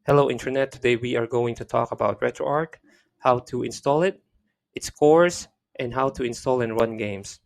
Hello Internet, today we are going to talk about RetroArch, how to install it, its cores, and how to install and run games.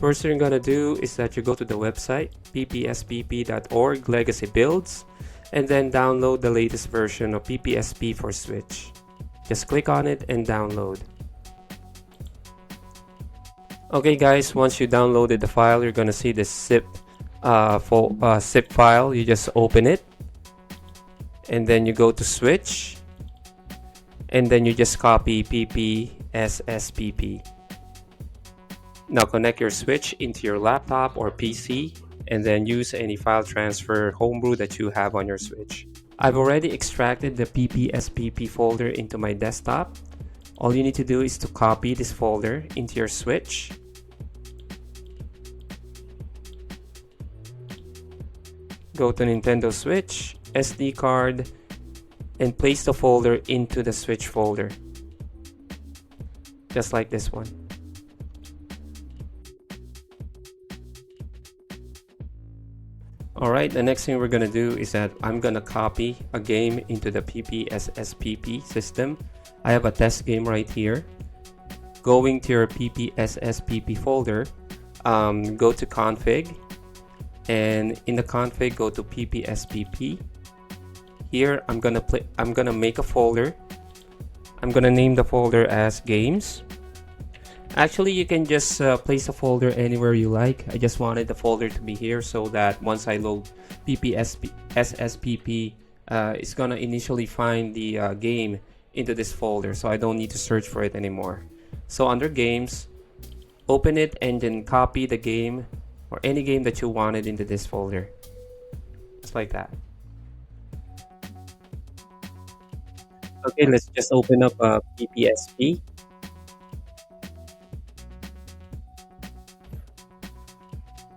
First thing you're gonna do is that you go to the website PPSPP.org Legacy Builds and then download the latest version of PPSP for Switch. Just click on it and download. Okay guys, once you downloaded the file, you're gonna see this zip file. You just open it and then you go to Switch and then you just copy PPSSPP. Now connect your Switch into your laptop or PC and then use any file transfer Homebrew that you have on your Switch. I've already extracted the PPSPP folder into my desktop. All you need to do is to copy this folder into your Switch. Go to Nintendo Switch, SD card, and place the folder into the Switch folder. Just like this one. Alright, the next thing we're going to do is that I'm going to copy a game into the PPSSPP system. I have a test game right here. Going to your PPSSPP folder, go to config, and in the config go to PPSPP. Here I'm gonna make a folder. I'm gonna name the folder as games. Actually, you can just place a folder anywhere you like. I just wanted the folder to be here so that once I load PPSSPP, it's gonna initially find the game into this folder, so I don't need to search for it anymore. So under games, open it and then copy the game or any game that you wanted into this folder. Just like that. Okay, let's just open up PPSP.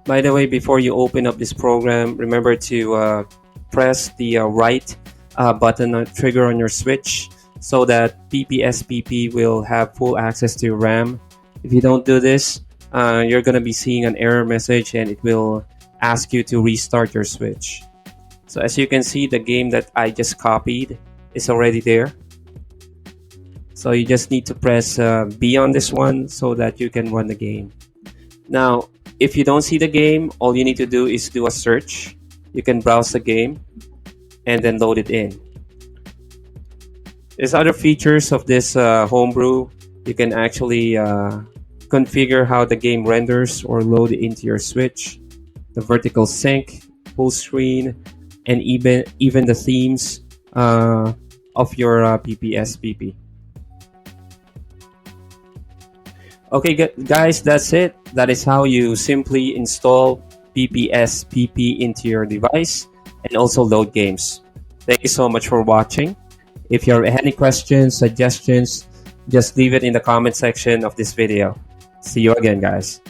By the way, before you open up this program, remember to press the right button or trigger on your Switch so that PPSPP will have full access to your RAM. If you don't do this, you're going to be seeing an error message and it will ask you to restart your Switch. So as you can see, the game that I just copied is already there. So you just need to press B on this one so that you can run the game. Now, if you don't see the game, all you need to do is do a search. You can browse the game and then load it in. There's other features of this Homebrew. You can actually configure how the game renders or load into your Switch, the vertical sync, full screen, and even the themes of your PPSPP. Okay guys, that's it. That is how you simply install PPSPP into your device and also load games. Thank you so much for watching. If you have any questions, suggestions, just leave it in the comment section of this video. See you again, guys.